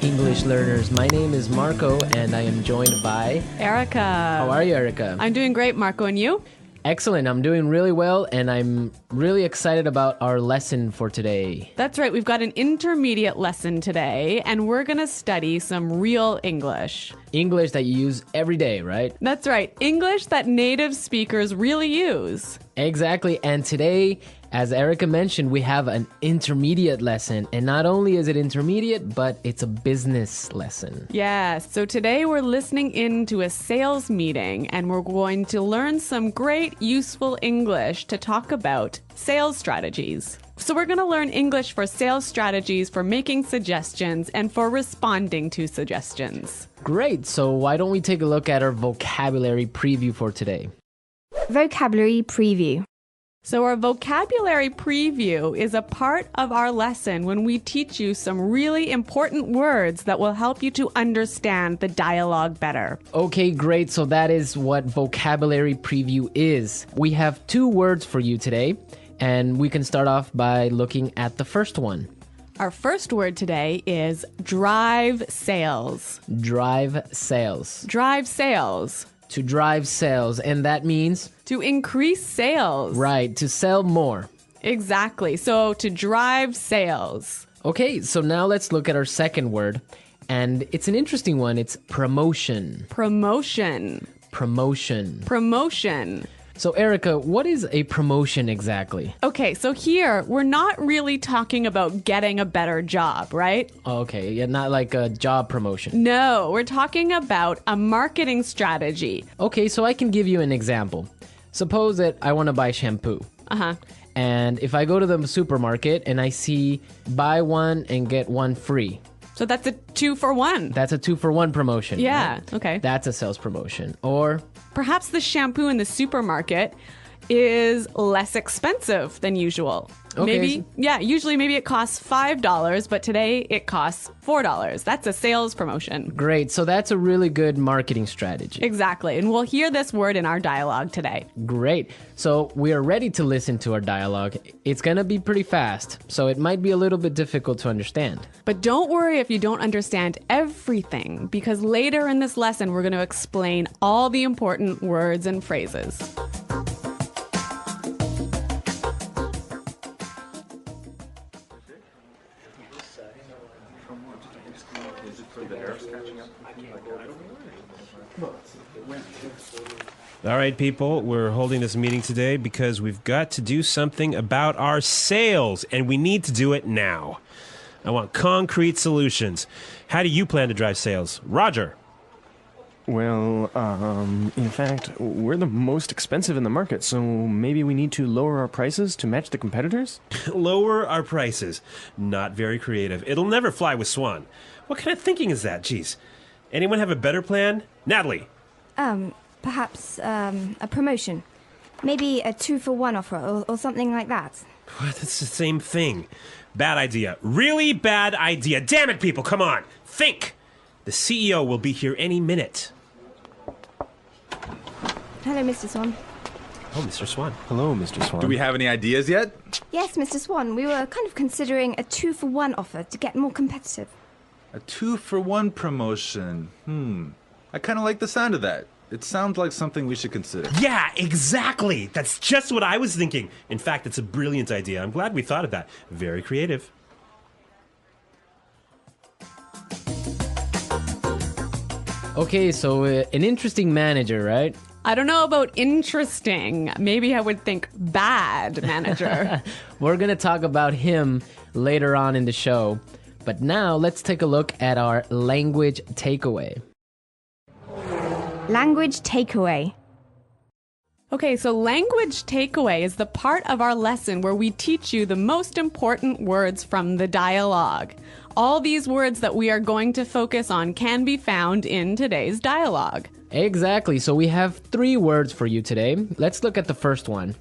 English learners. My name is Marco and I am joined by Erica. How are you, Erica? I'm doing great, Marco, and you? Excellent. I'm doing really well and I'm really excited about our lesson for today. That's right. We've got an intermediate lesson today, and we're going to study some real English. English that you use every day, right? That's right. English that native speakers really use. Exactly. And today, as Erica mentioned, we have an intermediate lesson. And not only is it intermediate, but it's a business lesson. Yes. So today we're listening in to a sales meeting, and we're going to learn some great useful English to talk about sales strategies. So we're going to learn English for sales strategies, for making suggestions, and for responding to suggestions. Great. So why don't we take a look at our vocabulary preview for today? Vocabulary preview. So our vocabulary preview is a part of our lesson when we teach you some really important words that will help you to understand the dialogue better. Okay, great. So that is what vocabulary preview is. We have 2 words for you today, and we can start off by looking at the first one. Our first word today is drive sales. Drive sales. Drive sales. To drive sales, and that means? To increase sales. Right, to sell more. Exactly. So to drive sales. Okay, so now let's look at our second word, and it's an interesting one. It's promotion. Promotion. Promotion. Promotion. So Erica, what is a promotion exactly? Okay, so here we're not really talking about getting a better job, right? Okay, yeah, not like a job promotion. No, we're talking about a marketing strategy. Okay, so I can give you an example. Suppose that I want to buy shampoo. Uh-huh. And if I go to the supermarket and I see buy one and get one free. So that's a 2-for-1. That's a 2-for-1 promotion. Yeah, right? okay. That's a sales promotion. Or perhaps the shampoo in the supermarket is less expensive than usual. Okay. Usually maybe it costs $5, but today it costs $4. That's a sales promotion. great. So that's a really good marketing strategy. Exactly. And we'll hear this word in our dialogue today. Great. So we are ready to listen to our dialogue. It's going to be pretty fast, so it might be a little bit difficult to understand. But don't worry if you don't understand everything, because later in this lesson, we're going to explain all the important words and phrases. All right, people, we're holding this meeting today because we've got to do something about our sales, and we need to do it now. I want concrete solutions. How do you plan to drive sales? Roger. Well, in fact, we're the most expensive in the market, so maybe we need to lower our prices to match the competitors? Lower our prices. Not very creative. It'll never fly with Swan. What kind of thinking is that? Jeez. Anyone have a better plan? Natalie. Perhaps a promotion. Maybe a 2-for-1 offer or something like that. What? That's the same thing. Bad idea. Really bad idea. Damn it, people, come on. Think. The CEO will be here any minute. Hello, Mr. Swan. Oh, Mr. Swan. Hello, Mr. Swan. Do we have any ideas yet? Yes, Mr. Swan. We were kind of considering a 2-for-1 offer to get more competitive. A 2-for-1 promotion. I kind of like the sound of that. It sounds like something we should consider. Yeah, exactly. That's just what I was thinking. In fact, it's a brilliant idea. I'm glad we thought of that. Very creative. Okay, so an interesting manager, right? I don't know about interesting. Maybe I would think bad manager. We're going to talk about him later on in the show. But now let's take a look at our language takeaway. Language takeaway. Okay, so language takeaway is the part of our lesson where we teach you the most important words from the dialogue. All these words that we are going to focus on can be found in today's dialogue. Exactly. So we have 3 words for you today. Let's look at the first one.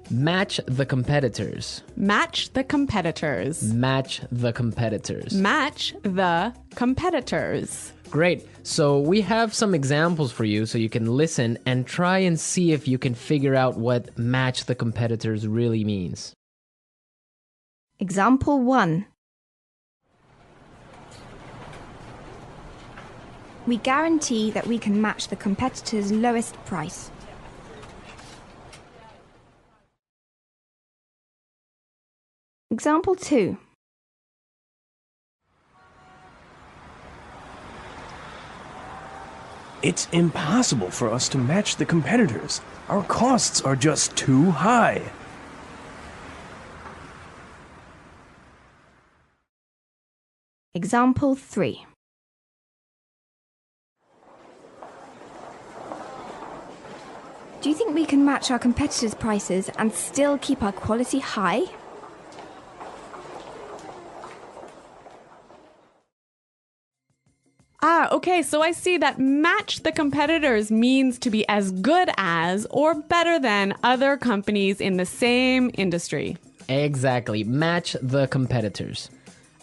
Match the competitors. Match the competitors. Match the competitors. Match the competitors. Great. So we have some examples for you so you can listen and try and see if you can figure out what match the competitors really means. Example 1. We guarantee that we can match the competitor's lowest price. Example 2. It's impossible for us to match the competitors. Our costs are just too high. Example 3. Do you think we can match our competitors' prices and still keep our quality high? Okay, so I see that match the competitors means to be as good as or better than other companies in the same industry. Exactly. Match the competitors.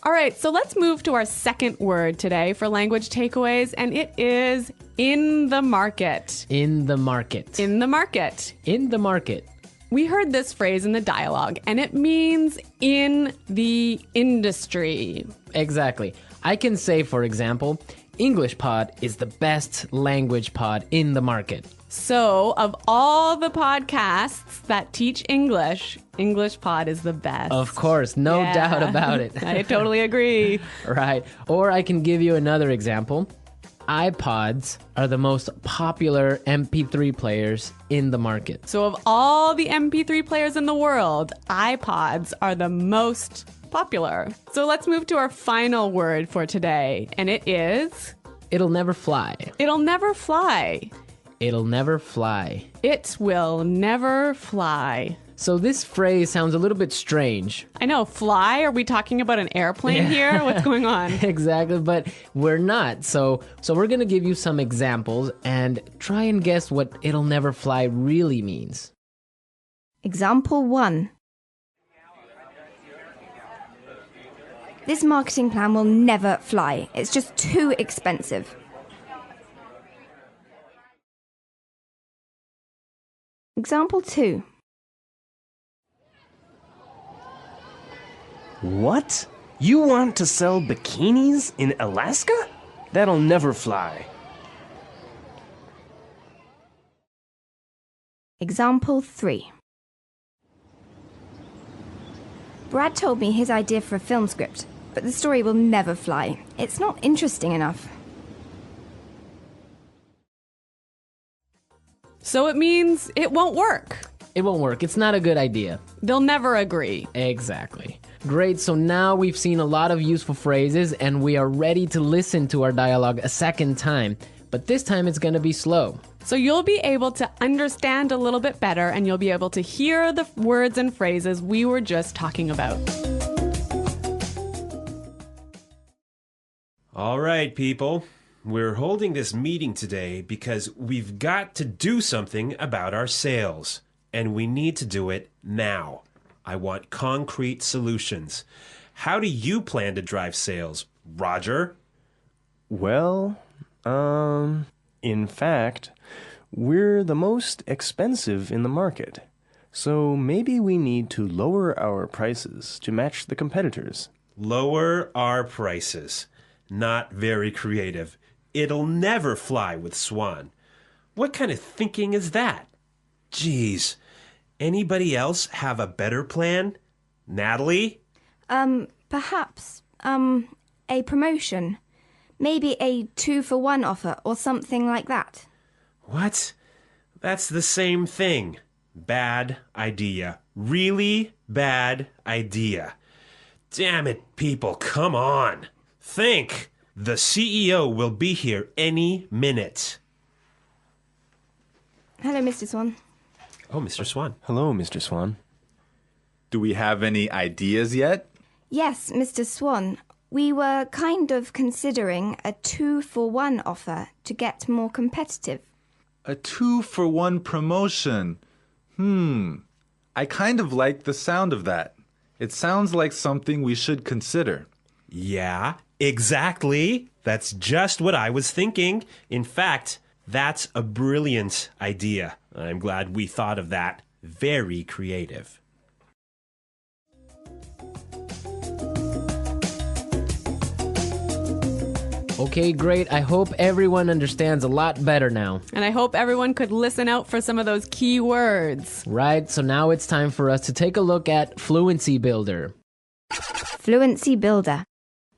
All right, so let's move to our second word today for language takeaways, and it is in the market. In the market. In the market. In the market. We heard this phrase in the dialogue, and it means in the industry. Exactly. I can say, for example, English Pod is the best language pod in the market. So, of all the podcasts that teach English, English Pod is the best. Of course, no Yeah. doubt about it. I totally agree. Right. Or I can give you another example. iPods are the most popular MP3 players in the market. So, of all the MP3 players in the world, iPods are the most popular. So, let's move to our final word for today, and it is It'll never fly. it'll never fly. It'll never fly. It will never fly. So this phrase sounds a little bit strange. I know, fly? Are we talking about an airplane here? What's going on? Exactly, but we're not. So we're going to give you some examples and try and guess what it'll never fly really means. Example 1. This marketing plan will never fly. It's just too expensive. Example 2. What? You want to sell bikinis in Alaska? That'll never fly. Example 3. Brad told me his idea for a film script, but the story will never fly. It's not interesting enough. So it means it won't work. It won't work. It's not a good idea. They'll never agree. Exactly. Great, so now we've seen a lot of useful phrases and we are ready to listen to our dialogue a second time. But this time it's going to be slow. So you'll be able to understand a little bit better and you'll be able to hear the words and phrases we were just talking about. All right, people. We're holding this meeting today because we've got to do something about our sales. And we need to do it now. I want concrete solutions. How do you plan to drive sales, Roger? Well, in fact, we're the most expensive in the market. So maybe we need to lower our prices to match the competitors. Lower our prices. Not very creative. It'll never fly with Swan. What kind of thinking is that? Geez. Anybody else have a better plan? Natalie? Perhaps, a promotion. Maybe a 2-for-1 offer or something like that. What? That's the same thing. Bad idea. Really bad idea. Damn it, people, come on. Think. The CEO will be here any minute. Hello, Mr. Swan. Oh, Mr. Swan. Hello, Mr. Swan. Do we have any ideas yet? Yes, Mr. Swan. We were kind of considering a 2-for-1 offer to get more competitive. A 2-for-1 promotion. I kind of like the sound of that. It sounds like something we should consider. Yeah, exactly. That's just what I was thinking. In fact, that's a brilliant idea. I'm glad we thought of that. Very creative. Okay, great. I hope everyone understands a lot better now. And I hope everyone could listen out for some of those key words. Right, so now it's time for us to take a look at Fluency Builder. Fluency Builder.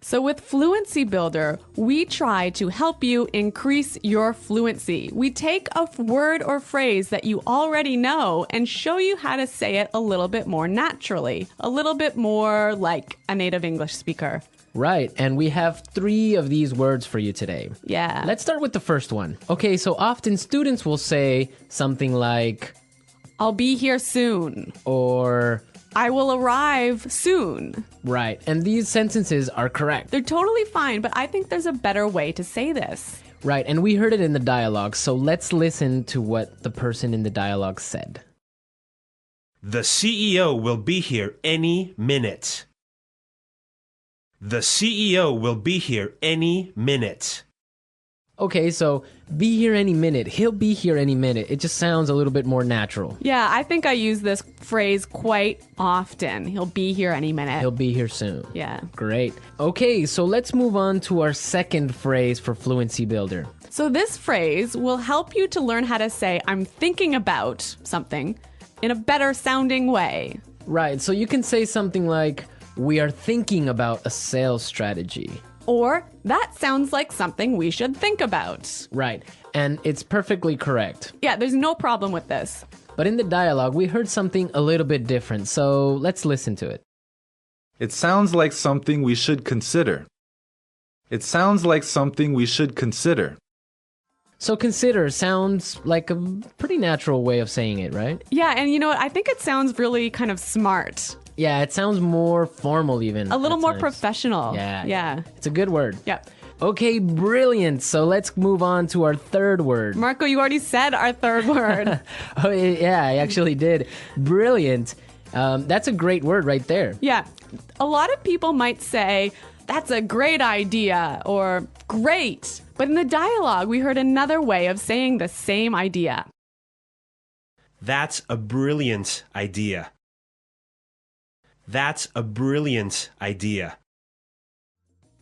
So with Fluency Builder, we try to help you increase your fluency. We take a word or phrase that you already know and show you how to say it a little bit more naturally, a little bit more like a native English speaker. Right, and we have 3 of these words for you today. Yeah. Let's start with the first one. Okay, so often students will say something like, I'll be here soon. or, I will arrive soon. right, and these sentences are correct. They're totally fine, but I think there's a better way to say this. Right, and we heard it in the dialogue, so let's listen to what the person in the dialogue said. The CEO will be here any minute. The CEO will be here any minute. Okay, so be here any minute. He'll be here any minute. It just sounds a little bit more natural. Yeah, I think I use this phrase quite often. He'll be here any minute. He'll be here soon. Yeah. Great. Okay, so let's move on to our second phrase for Fluency Builder. So this phrase will help you to learn how to say I'm thinking about something in a better sounding way. Right, so you can say something like, we are thinking about a sales strategy. Or that sounds like something we should think about. Right, and it's perfectly correct. Yeah, there's no problem with this. But in the dialogue, we heard something a little bit different, so let's listen to it. It sounds like something we should consider. It sounds like something we should consider. So consider sounds like a pretty natural way of saying it, right? Yeah, and you know what? I think it sounds really kind of smart. Yeah, it sounds more formal even. A little at more times. professional. Yeah. Yeah. It's a good word. Yeah. Okay, brilliant. So let's move on to our third word. Marco, you already said our third word. Oh, yeah, I actually did. Brilliant. That's a great word right there. Yeah. A lot of people might say, that's a great idea or great. But in the dialogue, we heard another way of saying the same idea. That's a brilliant idea. That's a brilliant idea.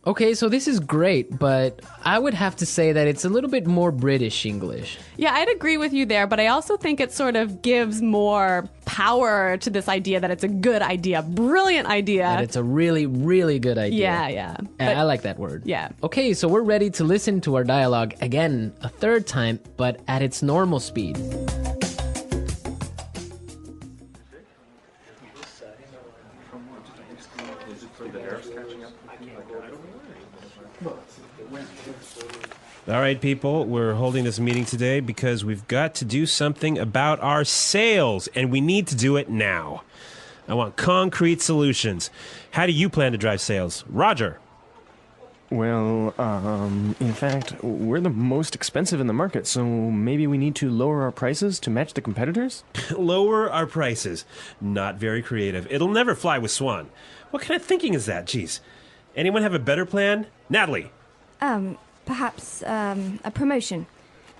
Okay, so this is great, but I would have to say that it's a little bit more British English. Yeah, I'd agree with you there, but I also think it sort of gives more power to this idea that it's a good idea, brilliant idea. That it's a really, really good idea. Yeah. And But- I like that word. Yeah. Okay, so we're ready to listen to our dialogue again a third time, but at its normal speed. All right, people, we're holding this meeting today because we've got to do something about our sales, and we need to do it now. I want concrete solutions. How do you plan to drive sales? Roger. Well, in fact, we're the most expensive in the market, so maybe we need to lower our prices to match the competitors? Lower our prices. Not very creative. It'll never fly with Swan. What kind of thinking is that? Jeez. Anyone have a better plan? Natalie. Perhaps a promotion.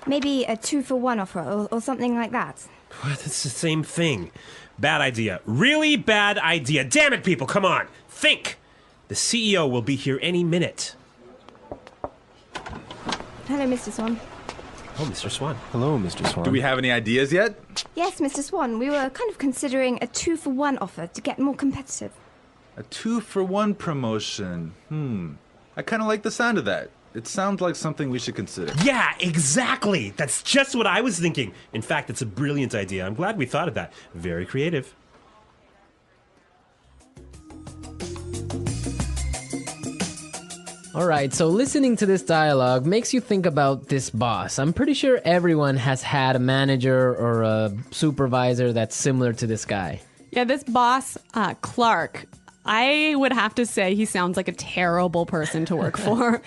Maybe a 2-for-1 offer or something like that. What? It's the same thing. Bad idea. Really bad idea. Damn it, people, come on. Think. The CEO will be here any minute. Hello, Mr. Swan. Oh, Mr. Swan. Hello, Mr. Swan. Do we have any ideas yet? Yes, Mr. Swan, we were kind of considering a 2-for-1 offer to get more competitive. A 2-for-1 promotion. I kind of like the sound of that. It sounds like something we should consider. Yeah, exactly. That's just what I was thinking. In fact, it's a brilliant idea. I'm glad we thought of that. Very creative. All right, so listening to this dialogue makes you think about this boss. I'm pretty sure everyone has had a manager or a supervisor that's similar to this guy. Yeah, this boss, Clark, I would have to say he sounds like a terrible person to work for.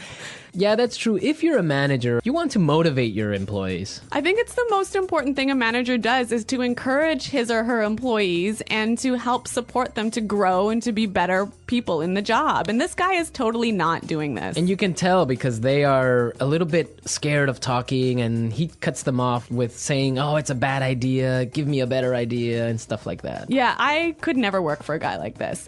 Yeah, that's true. If you're a manager, you want to motivate your employees. I think it's the most important thing a manager does is to encourage his or her employees and to help support them to grow and to be better people in the job. And this guy is totally not doing this. And you can tell because they are a little bit scared of talking, and he cuts them off with saying, oh, it's a bad idea, give me a better idea, and stuff like that. Yeah, I could never work for a guy like this.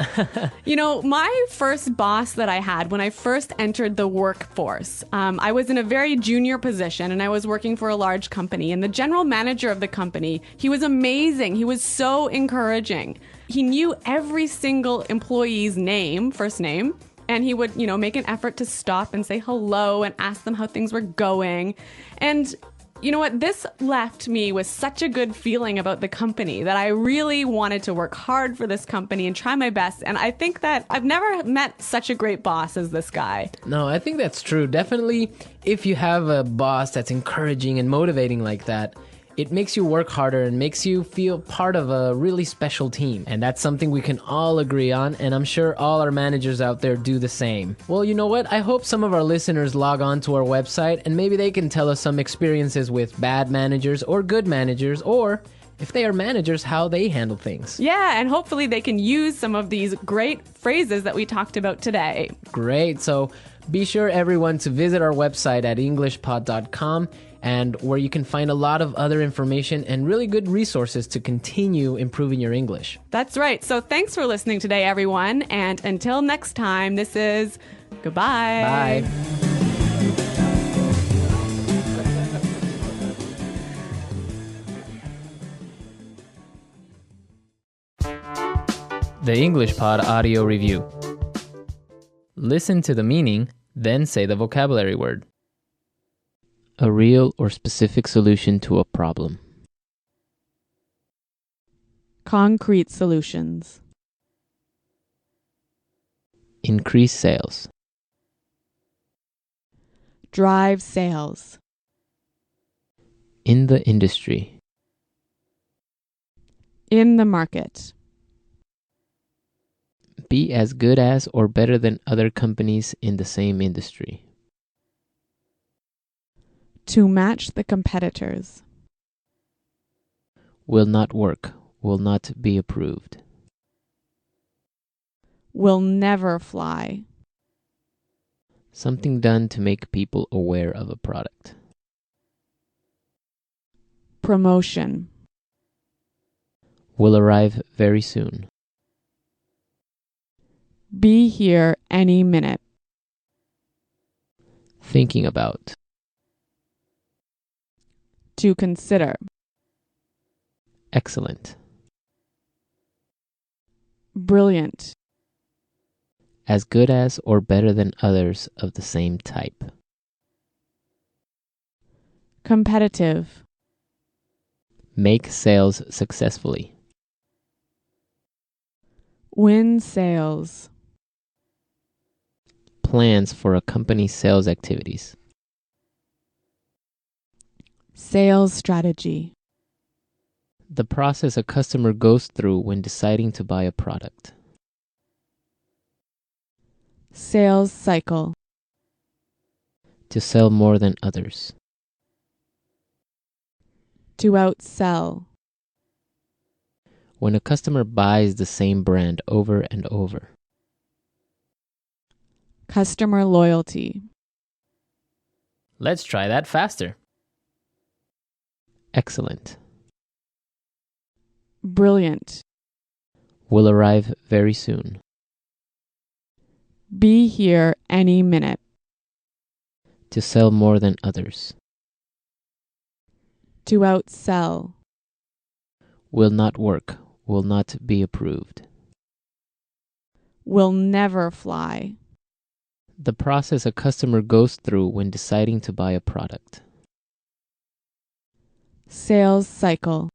You know, my first boss that I had when I first entered the workforce, course. I was in a very junior position and I was working for a large company, and the general manager of the company, he was amazing. He was so encouraging. He knew every single employee's name, first name, and he would, make an effort to stop and say hello and ask them how things were going. And you know what? This left me with such a good feeling about the company that I really wanted to work hard for this company and try my best. And I think that I've never met such a great boss as this guy. No, I think that's true. Definitely, if you have a boss that's encouraging and motivating like that, it makes you work harder and makes you feel part of a really special team. And that's something we can all agree on, and I'm sure all our managers out there do the same. Well, you know what? I hope some of our listeners log on to our website and maybe they can tell us some experiences with bad managers or good managers, or if they are managers, how they handle things. Yeah, and hopefully they can use some of these great phrases that we talked about today. Great. So be sure, everyone, to visit our website at englishpod.com, and where you can find a lot of other information and really good resources to continue improving your English. That's right. So thanks for listening today, everyone. And until next time, this is goodbye. Bye. The English Pod Audio Review. Listen to the meaning, then say the vocabulary word. A real or specific solution to a problem. Concrete solutions. Increase sales. Drive sales. In the industry. In the market. Be as good as or better than other companies in the same industry. To match the competitors. Will not work. Will not be approved. Will never fly. Something done to make people aware of a product. Promotion. Will arrive very soon. Be here any minute. Thinking about. To consider. Excellent. Brilliant. As good as or better than others of the same type. Competitive. Make sales successfully. Win sales. Plans for a company's sales activities. Sales strategy. The process a customer goes through when deciding to buy a product. Sales cycle. To sell more than others. To outsell. When a customer buys the same brand over and over. Customer loyalty. Let's try that faster. Excellent. Brilliant. Will arrive very soon. Be here any minute. To sell more than others. To outsell. Will not work. Will not be approved. Will never fly. The process a customer goes through when deciding to buy a product. Sales cycle.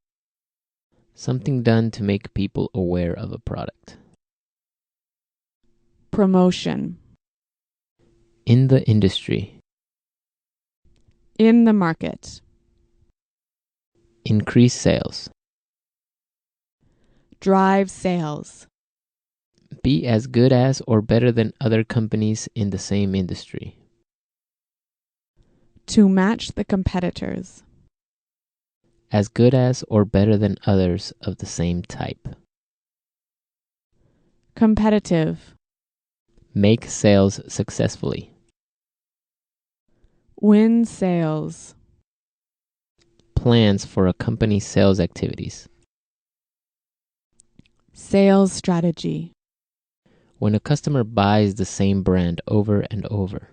Something done to make people aware of a product. Promotion. In the industry. In the market. Increase sales. Drive sales. Be as good as or better than other companies in the same industry. To match the competitors. As good as or better than others of the same type. Competitive. Make sales successfully. Win sales. Plans for a company's sales activities. Sales strategy. When a customer buys the same brand over and over.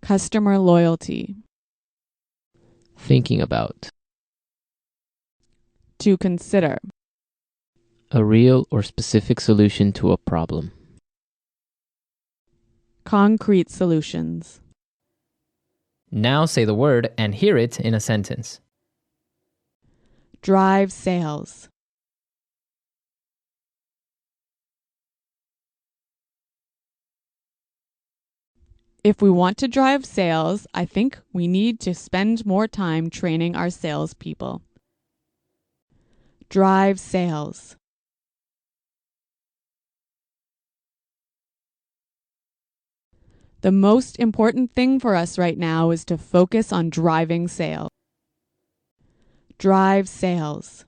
Customer loyalty. Thinking about. To consider. A real or specific solution to a problem. Concrete solutions. Now say the word and hear it in a sentence. Drive sales. If we want to drive sales, I think we need to spend more time training our salespeople. Drive sales. The most important thing for us right now is to focus on driving sales. Drive sales.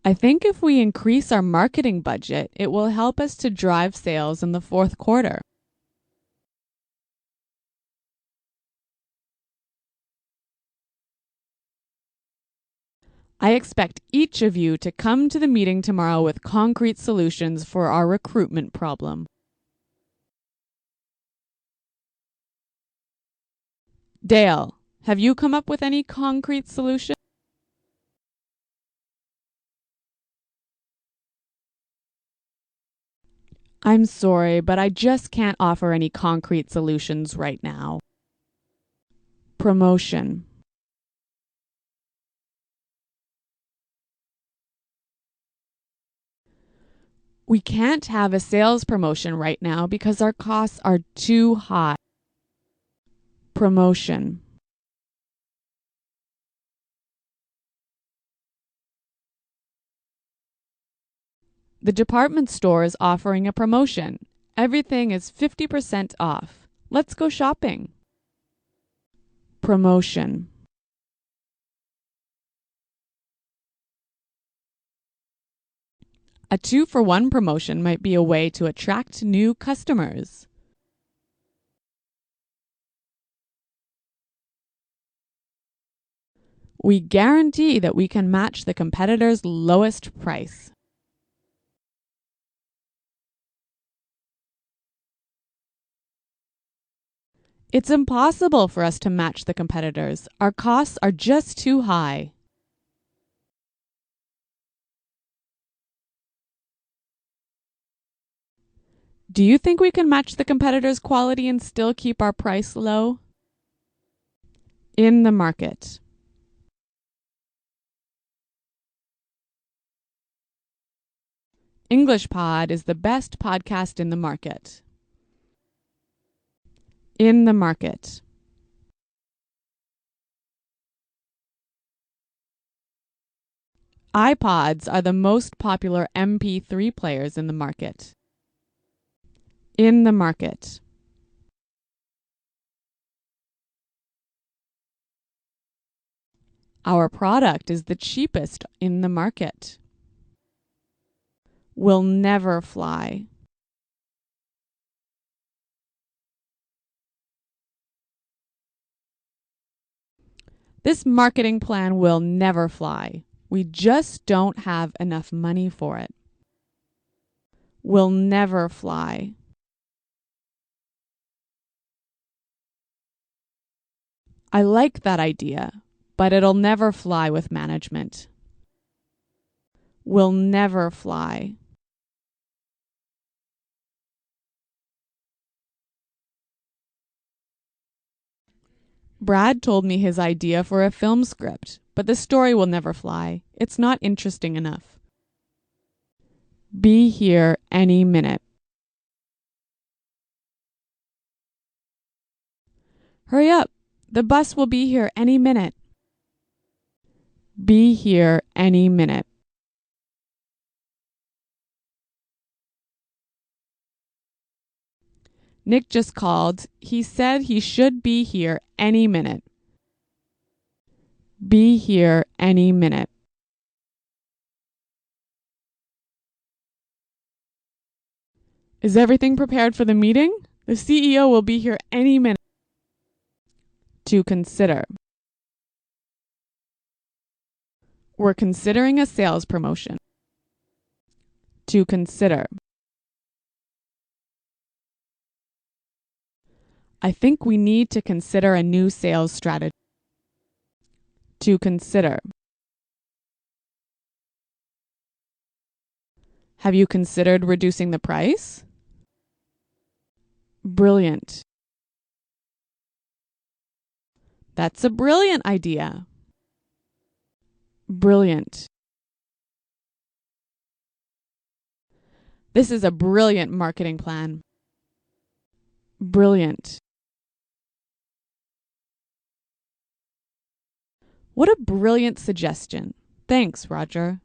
I think if we increase our marketing budget, it will help us to drive sales in the fourth quarter. I expect each of you to come to the meeting tomorrow with concrete solutions for our recruitment problem. Dale, have you come up with any concrete solution? I'm sorry, but I just can't offer any concrete solutions right now. Promotion. We can't have a sales promotion right now because our costs are too high. Promotion. The department store is offering a promotion. Everything is 50% off. Let's go shopping. Promotion. A 2-for-1 promotion might be a way to attract new customers. We guarantee that we can match the competitor's lowest price. It's impossible for us to match the competitors. Our costs are just too high. Do you think we can match the competitors' quality and still keep our price low? In the market. English Pod is the best podcast in the market. In the market. iPods are the most popular MP3 players in the market. In the market. Our product is the cheapest in the market. Will never fly. This marketing plan will never fly. We just don't have enough money for it. Will never fly. I like that idea, but it'll never fly with management. Will never fly. Brad told me his idea for a film script, but the story will never fly. It's not interesting enough. Be here any minute. Hurry up. The bus will be here any minute. Be here any minute. Nick just called. He said he should be here any minute. Be here any minute. Is everything prepared for the meeting? The CEO will be here any minute. To consider. We're considering a sales promotion. To consider. I think we need to consider a new sales strategy. To consider. Have you considered reducing the price? Brilliant. That's a brilliant idea. Brilliant. This is a brilliant marketing plan. Brilliant. What a brilliant suggestion. Thanks, Roger.